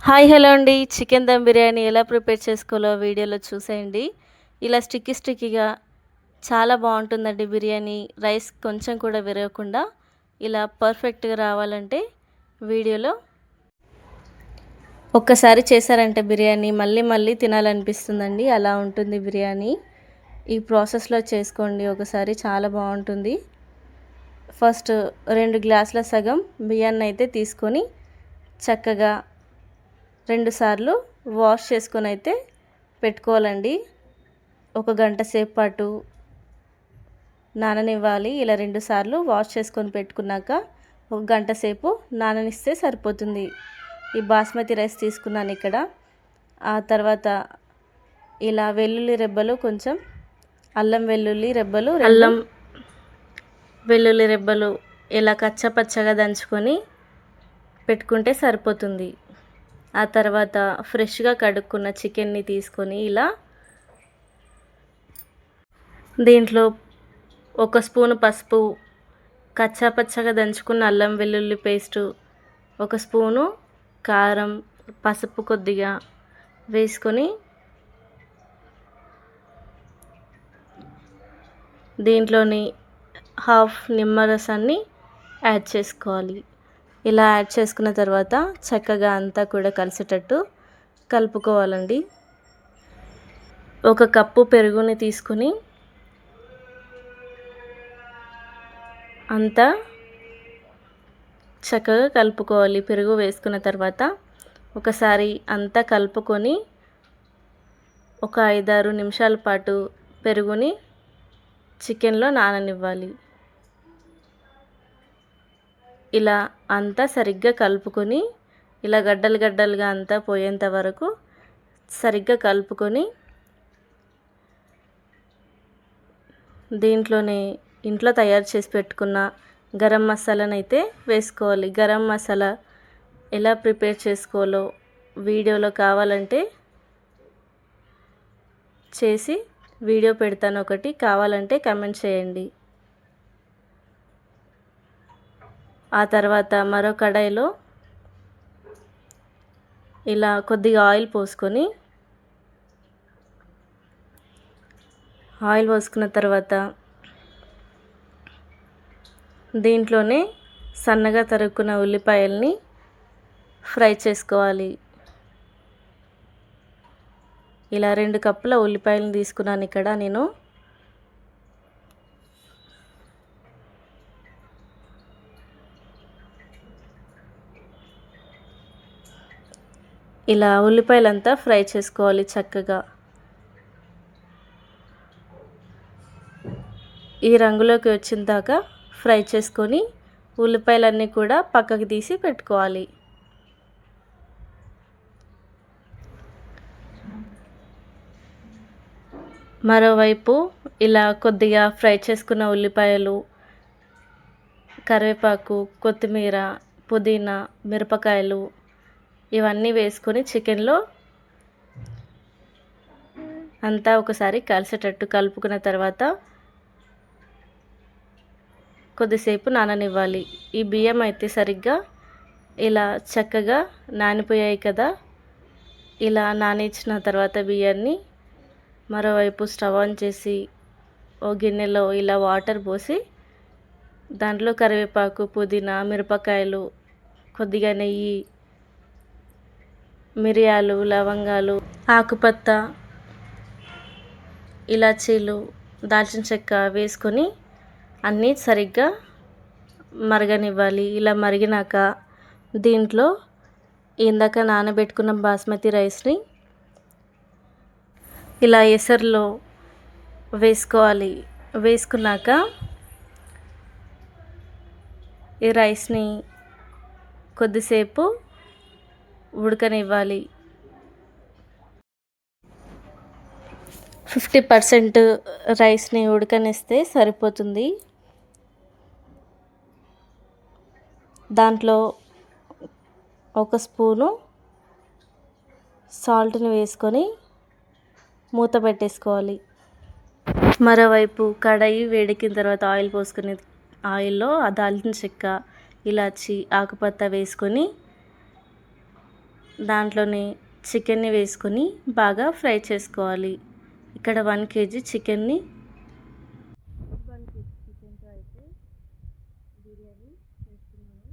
Hi hello అండి. Chicken dum biryani ఎలా prepare చేసుకోవాలో వీడియోలో చూసేయండి. ఇలా స్టిక్కీగా చాలా బాగుంటుందండి బిర్యానీ. రైస్ కొంచెం కూడా విరగకుండా ఇలా పర్ఫెక్ట్‌గా రావాలంటే వీడియోలో ఒక్కసారి చేశారంటే బిర్యానీ మళ్ళీ మళ్ళీ తినాలనిపిస్తుందండి. అలా ఉంటుంది బిర్యానీ. ఈ ప్రాసెస్‌లో చేసుకోండి ఒకసారి, చాలా బాగుంటుంది. ఫస్ట్ 2 గ్లాసుల సగం బియ్యాన్నయితే తీసుకొని చక్కగా 2 సార్లు వాష్ చేసుకొని అయితే పెట్టుకోవాలండి. 1 గంట సేపు పాటు నాననివ్వాలి. ఇలా 2 సార్లు వాష్ చేసుకొని పెట్టుకున్నాక 1 గంట సేపు నాననిస్తే సరిపోతుంది. ఈ బాస్మతి రైస్ తీసుకున్నాను ఇక్కడ. ఆ తర్వాత ఇలా వెల్లుల్లి రెబ్బలు, కొంచెం అల్లం వెల్లుల్లి రెబ్బలు ఇలా కచ్చపచ్చగా దంచుకొని పెట్టుకుంటే సరిపోతుంది. ఆ తర్వాత ఫ్రెష్గా కడుక్కున్న చికెన్ని తీసుకొని ఇలా దీంట్లో 1 స్పూను పసుపు, కచ్చాపచ్చగా దంచుకున్న అల్లం వెల్లుల్లి పేస్టు, 1 స్పూను కారం, పసుపు కొద్దిగా వేసుకొని దీంట్లోని హాఫ్ నిమ్మరసాన్ని యాడ్ చేసుకోవాలి. ఇలా యాడ్ చేసుకున్న తర్వాత చక్కగా అంతా కూడా కలిసేటట్టు కలుపుకోవాలండి. 1 కప్పు పెరుగుని తీసుకుని అంతా చక్కగా కలుపుకోవాలి. పెరుగు వేసుకున్న తర్వాత ఒకసారి అంతా కలుపుకొని ఒక 5-6 నిమిషాల పాటు పెరుగుని చికెన్లో నాననివ్వాలి. ఇలా అంతా సరిగ్గా కలుపుకొని ఇలా గడ్డలుగా అంతా పోయేంత వరకు సరిగ్గా కలుపుకొని దీంట్లోనే ఇంట్లో తయారు చేసి పెట్టుకున్న గరం మసాలాను అయితే వేసుకోవాలి. గరం మసాలా ఎలా ప్రిపేర్ చేసుకోవాలో వీడియోలో కావాలంటే చేసి వీడియో పెడతాను ఒకటి, కావాలంటే కామెంట్ చేయండి. ఆ తర్వాత మరో కడాయిలో ఇలా కొద్దిగా ఆయిల్ పోసుకున్న తర్వాత దీంట్లోనే సన్నగా తరుక్కున్న ఉల్లిపాయల్ని ఫ్రై చేసుకోవాలి. ఇలా 2 కప్పుల ఉల్లిపాయలను తీసుకున్నాను ఇక్కడ నేను. ఇలా ఉల్లిపాయలంతా ఫ్రై చేసుకోవాలి చక్కగా. ఈ రంగులోకి వచ్చిన దాకా ఫ్రై చేసుకొని ఉల్లిపాయలన్నీ కూడా పక్కకి తీసి పెట్టుకోవాలి. మరోవైపు ఇలా కొద్దిగా ఫ్రై చేసుకున్న ఉల్లిపాయలు, కరివేపాకు, కొత్తిమీర, పుదీనా, మిరపకాయలు ఇవన్నీ వేసుకొని చికెన్లో అంతా ఒకసారి కలిసేటట్టు కలుపుకున్న తర్వాత కొద్దిసేపు నాననివ్వాలి. ఈ బియ్యం అయితే సరిగ్గా ఇలా చక్కగా నానిపోయాయి కదా. ఇలా నానించిన తర్వాత బియ్యాన్ని మరోవైపు స్టవ్ ఆన్ చేసి ఓ గిన్నెలో ఇలా వాటర్ పోసి దాంట్లో కరివేపాకు, పుదీనా, మిరపకాయలు, కొద్దిగా నెయ్యి, మిరియాలు, లవంగాలు, ఆకుపత్త, ఇలాచీలు, దాల్చిన చెక్క వేసుకొని అన్నీ సరిగ్గా మరగనివ్వాలి. ఇలా మరిగినాక దీంట్లో ఇందాక నానబెట్టుకున్న బాస్మతి రైస్ని ఇలా ఎసరులో వేసుకోవాలి. వేసుకున్నాక ఈ రైస్ని కొద్దిసేపు ఉడకనివ్వాలి. 50% రైస్ని ఉడకనిస్తే సరిపోతుంది. దాంట్లో 1 స్పూను సాల్ట్ని వేసుకొని మూత పెట్టేసుకోవాలి. మరోవైపు కడాయి వేడెక్కిన తర్వాత ఆయిల్ పోసుకుని ఆయిల్లో ఆ దాల్చిన చెక్క, ఇలాచి, ఆకుపత్త వేసుకొని దాంట్లోనే చికెన్ని వేసుకొని బాగా ఫ్రై చేసుకోవాలి. ఇక్కడ 1 కేజీ చికెన్ని 1 కేజీ చికెన్తో అయితే బిర్యానీ చేస్తున్నాను.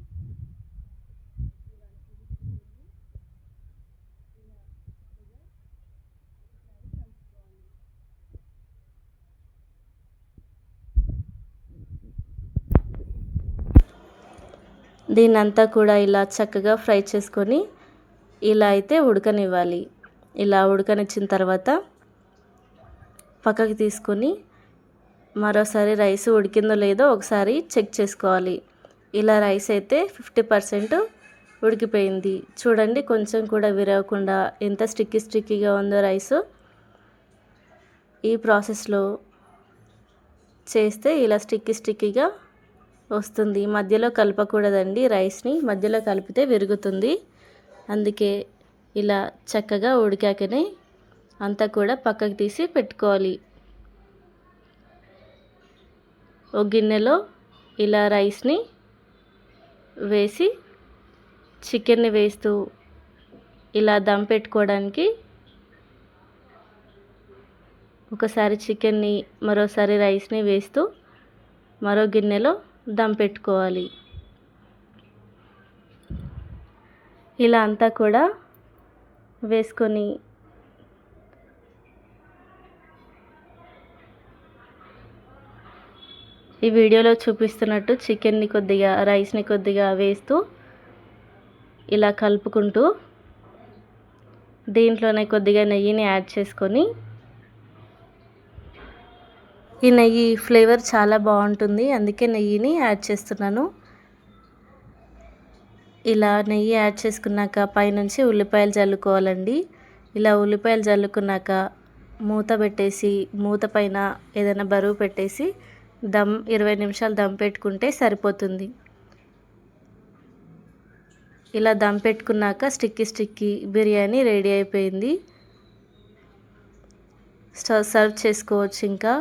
ఈ 1 కేజీ చికెన్ని ఇలా చక్కగా ఒకసారి కలుపుకోవాలి. దీన్నంతా కూడా ఇలా చక్కగా ఫ్రై చేసుకొని ఇలా అయితే ఉడకనివ్వాలి. ఇలా ఉడకనిచ్చిన తర్వాత పక్కకి తీసుకొని మరోసారి రైస్ ఉడికిందో లేదో ఒకసారి చెక్ చేసుకోవాలి. ఇలా రైస్ అయితే 50% ఉడికిపోయింది. చూడండి, కొంచెం కూడా విరగకుండా ఎంత స్టిక్కీగా ఉందో రైస్. ఈ ప్రాసెస్లో చేస్తే ఇలా స్టిక్కీగా వస్తుంది. మధ్యలో కలపకూడదండి రైస్ని, మధ్యలో కలిపితే విరుగుతుంది. అందుకే ఇలా చక్కగా ఉడికాకనే అంతా కూడా పక్కకు తీసి పెట్టుకోవాలి. ఒక గిన్నెలో ఇలా రైస్ని వేసి చికెన్ని వేస్తూ ఇలా దమ్ పెట్టుకోవడానికి ఒకసారి చికెన్ని మరోసారి రైస్ని వేస్తూ మరో గిన్నెలో దమ్ పెట్టుకోవాలి. ఇలా అంతా కూడా వేసుకొని ఈ వీడియోలో చూపిస్తున్నట్టు చికెన్ని కొద్దిగా రైస్ని కొద్దిగా వేస్తూ ఇలా కలుపుకుంటూ దీంట్లోనే కొద్దిగా నెయ్యిని యాడ్ చేసుకొని, ఈ నెయ్యి ఫ్లేవర్ చాలా బాగుంటుంది, అందుకే నెయ్యిని యాడ్ చేస్తున్నాను. ఇలా నెయ్యి యాడ్ చేసుకున్నాక పైనుంచి ఉల్లిపాయలు చల్లుకోవాలండి. ఇలా ఉల్లిపాయలు చల్లుకున్నాక మూత పెట్టేసి, మూత పైన ఏదైనా బరువు పెట్టేసి 20 నిమిషాలు దమ్ పెట్టుకుంటే సరిపోతుంది. ఇలా దమ్ పెట్టుకున్నాక స్టిక్కీ బిర్యానీ రెడీ అయిపోయింది. సర్వ్ చేసుకోవచ్చు. ఇంకా